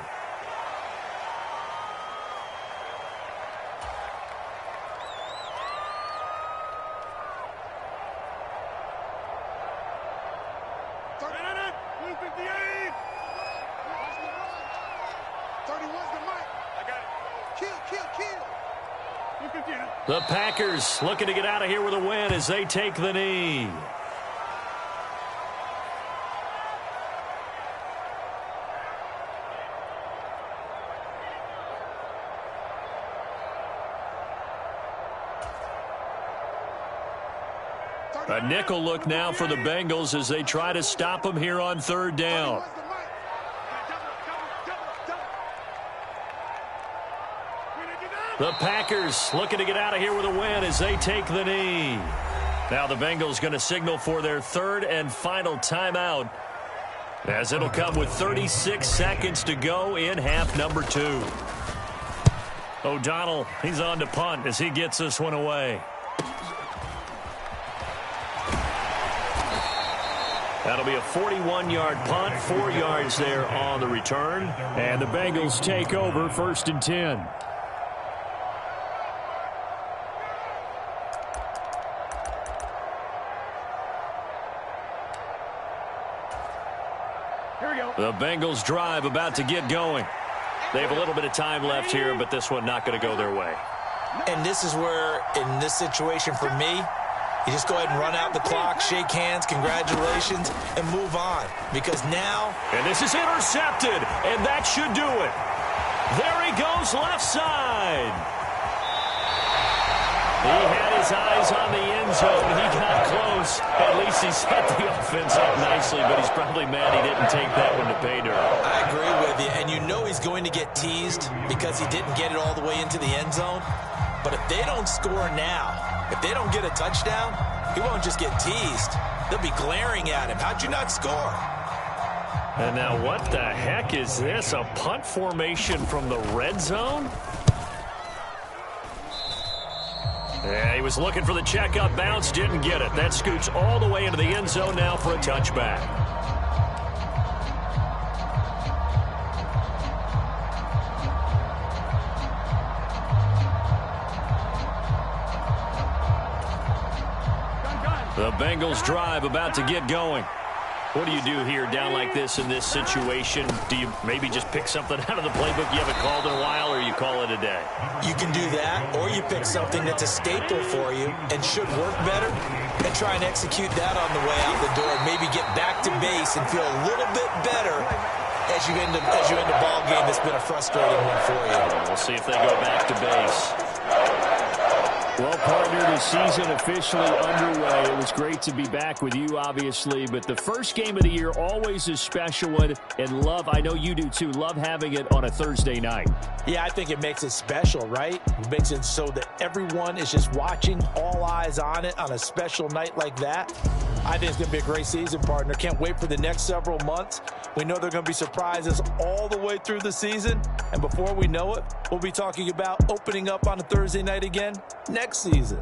The Packers looking to get out of here with a win as they take the knee. A nickel look now for the Bengals as they try to stop them here on 3rd down. The Packers looking to get out of here with a win as they take the knee. Now the Bengals going to signal for their 3rd and final timeout, as it'll come with 36 seconds to go in half number 2. O'Donnell, he's on to punt as he gets this one away. That'll be a 41-yard punt, 4 yards there on the return. And the Bengals take over 1st and 10. Here we go. The Bengals drive about to get going. They have a little bit of time left here, but this one not going to go their way. And this is where, in this situation for me, you just go ahead and run out the clock, shake hands, congratulations, and move on. Because now... And this is intercepted, and that should do it. There he goes, left side. He had his eyes on the end zone. He got close. At least he set the offense up nicely, but he's probably mad he didn't take that one to pay dirt. I agree with you, and you know he's going to get teased because he didn't get it all the way into the end zone. But if they don't score now, if they don't get a touchdown, he won't just get teased. They'll be glaring at him. How'd you not score? And now what the heck is this? A punt formation from the red zone? Yeah, he was looking for the checkup bounce, didn't get it. That scoots all the way into the end zone now for a touchback. The Bengals drive about to get going. What do you do here down like this in this situation? Do you maybe just pick something out of the playbook you haven't called in a while, or you call it a day? You can do that, or you pick something that's a staple for you and should work better and try and execute that on the way out the door. Maybe get back to base and feel a little bit better as you end a ball game that's been a frustrating one for you. We'll see if they go back to base. Well, partner, the season officially underway. It was great to be back with you, obviously, but the first game of the year always a special one, and love, I know you do too, love having it on a Thursday night. Yeah, I think it makes it special, right? It makes it so that everyone is just watching, all eyes on it on a special night like that. I think it's going to be a great season, partner. Can't wait for the next several months. We know there are going to be surprises all the way through the season, and before we know it, we'll be talking about opening up on a Thursday night again next season.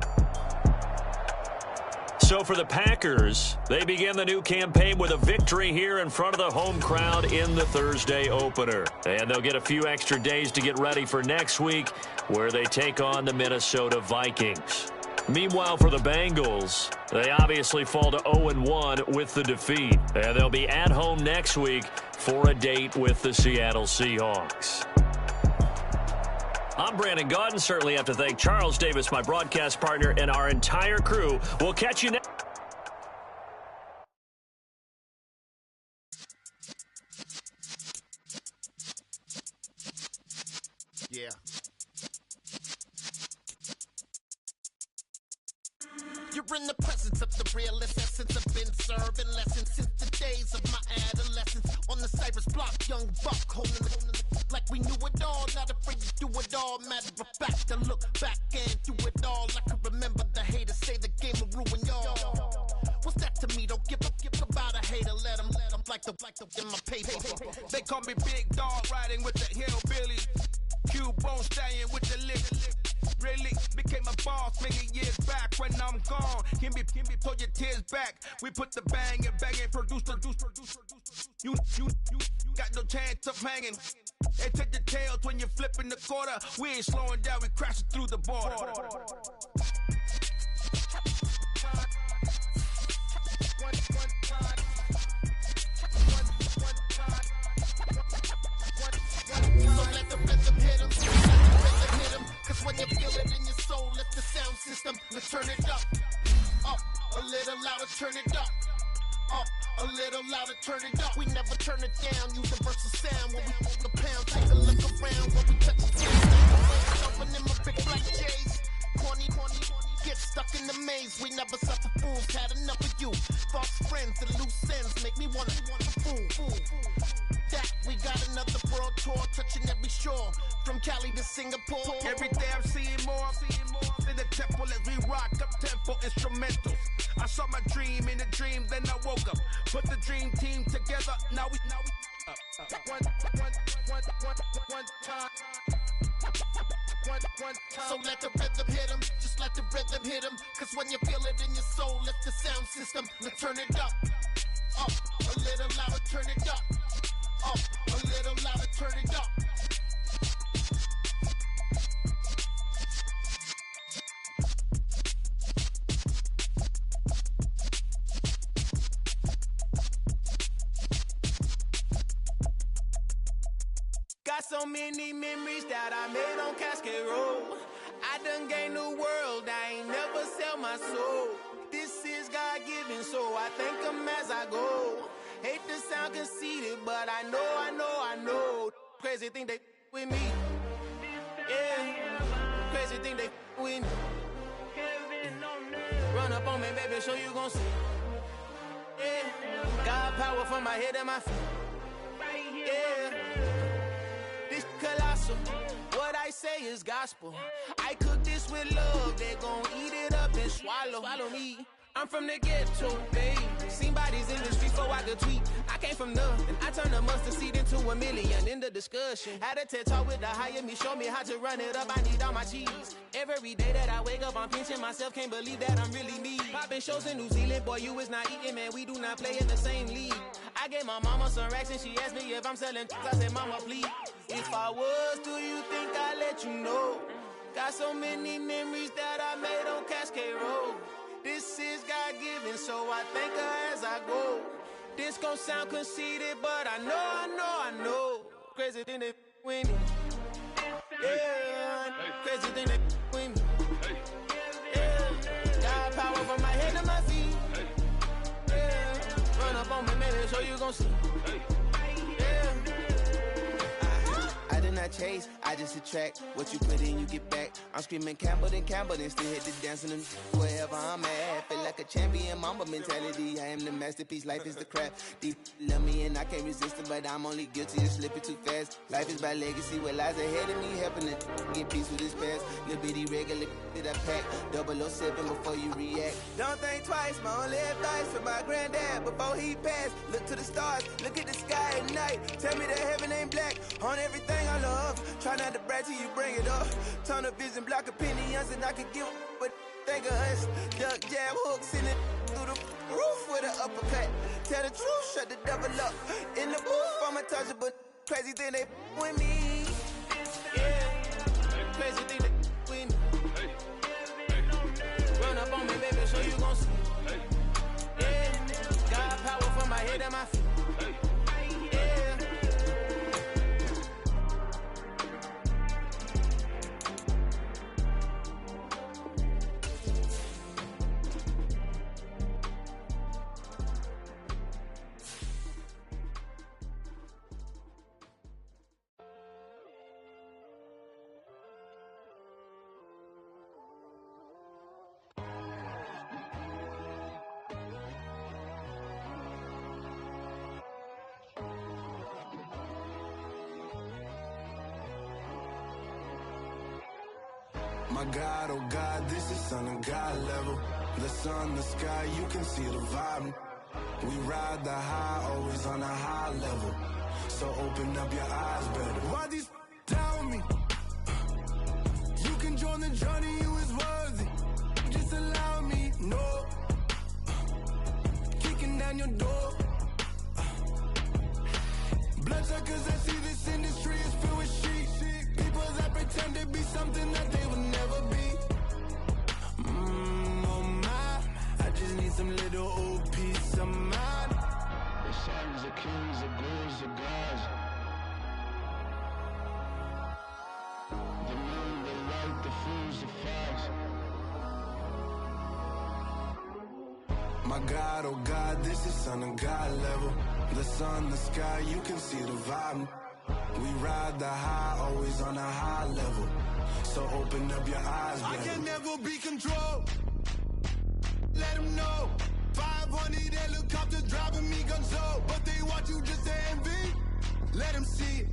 So for the Packers, they begin the new campaign with a victory here in front of the home crowd in the Thursday opener. And they'll get a few extra days to get ready for next week, where they take on the Minnesota Vikings. Meanwhile, for the Bengals, they obviously fall to 0-1 with the defeat. And they'll be at home next week for a date with the Seattle Seahawks. I'm Brandon Gaudin. Certainly have to thank Charles Davis, my broadcast partner, and our entire crew. We'll catch you next. Yeah. You're in the presence of the realest essence. I've been serving lessons since the days of my adolescence. On the Cypress block, young buck holding the like we knew it all, not afraid to do it all. Matter of fact, I look back and do it all. I can remember the haters say the game will ruin y'all. What's that to me? Don't give about a hater. Let them like the in my paper. They call me Big Dog, riding with the hillbilly. Q-Bone staying with the lick. Really became a boss many years back. When I'm gone, can be pull your tears back. We put the bang and produce. You got no chance of hanging. They take the tails when you're flipping the quarter. We ain't slowing down, we crashing through the border. So let the rhythm hit him. Cause when you feel it in your soul, let the sound system, let's turn it up. Up, a little louder, turn it up. Up, a little louder, turn it up. We never turn it down, universal sound. When we hold the pound, take a look around. When we touch the ground, jumping in my big black J's. Corny, get stuck in the maze. We never suffer fools, had enough of you. False friends and loose ends make me wanna fool. That we got another world tour, touching every shore. From Cali to Singapore. Every day I'm seeing more in the temple as we rock up tempo instrumentals. I saw my dream in a dream, then I woke up. Put the dream team together, now we one time. So let the rhythm hit him, just let the rhythm hit him. Cause when you feel it in your soul, lift the sound system. Now turn it up, a little louder, turn it up, a little louder, turn it up. Got so many memories that I made on Cascade Road. I done gained the world, I ain't never sell my soul. This is God-given, so I thank him as I go. Hate to sound conceited, but I know. Crazy thing they with me. Yeah, crazy thing they with me. Run up on me, baby, show you gon' see. Yeah, got power from my head and my feet. Yeah. Colossal, what I say is gospel. I cook this with love, they gon' eat it up and swallow me. I'm from the ghetto, babe. Seen bodies in the streets before I could tweet. I came from nothing, I turned a mustard seed into a million. In the discussion, had a TED talk with the higher me, show me how to run it up. I need all my cheese. Every day that I wake up, I'm pinching myself. Can't believe that I'm really me. Popping shows in New Zealand, boy, you is not eating, man. We do not play in the same league. I gave my mama some racks and she asked me if I'm selling. I said, mama, please. If I was, do you think I'd let you know? Got so many memories that I made on Cascade Road. This is God-given, so I thank her as I go. This gon' sound conceited, but I know. Crazy thing they with me. Yeah, crazy thing they with me. Yeah, got power from my head to my feet. Yeah, run up on me, maybe so you gon' see. Yeah. I did not chase, I just attract. What you put in, you get back. I'm screaming Campbell, then still hit the dancing and wherever I'm at. Feel like a champion, mamba mentality. I am the masterpiece, life is the crap. Deep love me and I can't resist it, but I'm only guilty of slipping too fast. Life is by legacy, what lies ahead of me, helping to get peace with this past. Little bitty regular that I pack, 007 before you react. Don't think twice, my only advice for my granddad before he passed. Look to the stars, look at the sky at night. Tell me that heaven ain't black on everything I love. Try not to brag till you bring it up. Tunnel vision, block opinions, and I could give but think of us. Duck jab hooks in it through the roof with an uppercut. Tell the truth, shut the devil up. In the booth, I'm untouchable. Crazy thing they with me. Yeah, crazy thing they with me. Run up on me, baby, so you gon' see. Yeah, got power from my head and my feet. My God, oh God, this is Son of God level. The sun, the sky, you can see the vibe. We ride the high, always on a high level. So open up your eyes better. Why these tell me? You can join the journey, you is worthy. Just allow me, no. Kicking down your door. Bloodsuckers, I see this industry is filled with shit. People that pretend to be something that they will never be. Oh my, I just need some little old peace of mind. The sons of kings, the girls of gods. The moon, the light, the fools, the facts. My God, oh God, this is Son of God level. The sun, the sky, you can see the vibe. We ride the high, always on a high level. So open up your eyes, baby. I can never be controlled. Let them know. 500 helicopters driving me gonzo. But they want you just to envy. Let them see it.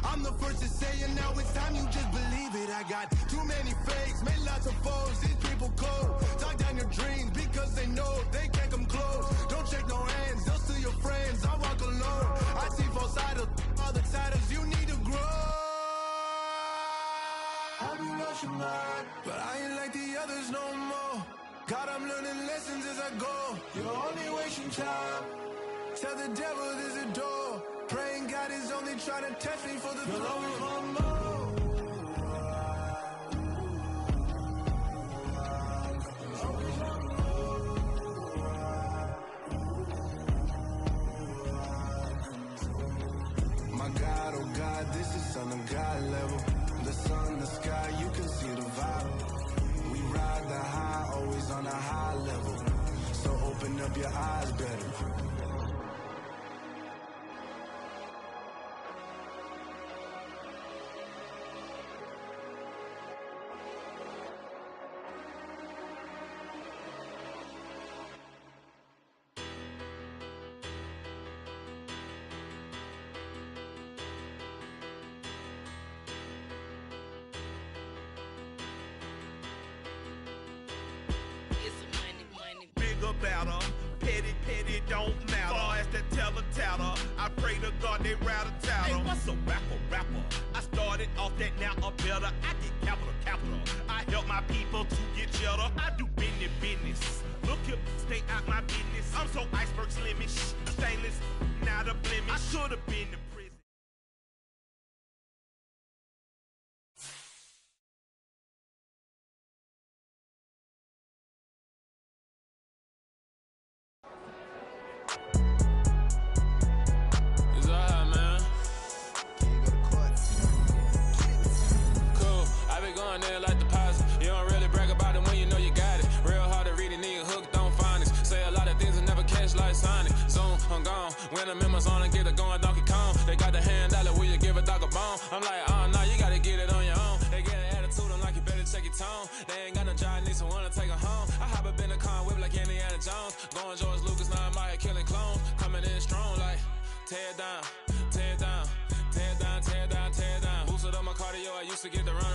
I'm the first to say it, now it's time you just believe it. I got too many fakes, made lots of foes. These people cold. Talk down your dreams because they know they can't come close. Don't check no hands, they'll steal your friends. I walk alone. I see false idols, other titles, you need to grow. Have you lost your mind? But I ain't like the others no more. God, I'm learning lessons as I go. You're only wasting time. Tell the devil there's a door. Praying God is only trying to test me for the throne. You'll always want more. My God, oh God, this is Son of God level. The sun, the sky, you can see the vibe. We ride the high, always on a high level. So open up your eyes better. Better. Petty don't matter. Far as that teller, I pray to God they rattle tattle. Hey, what's a rapper? I started off that, now I'm better. I get capital. I help my people to get cheddar. I do business. Look here, stay out my business. I'm so iceberg slimish, stainless, not a blemish. I should have been in prison. When I'm in my zone and get it going Donkey Kong, they got the hand dollar, will you give a dog a bone? I'm like, oh no, you gotta get it on your own. They get an attitude, I'm like, you better check your tone. They ain't got no job, need someone to take her home. I hop up in a car, whip like Indiana Jones. Going George Lucas, now I'm out here killing clones. Coming in strong like, tear down. Boosted up my cardio, I used to get the run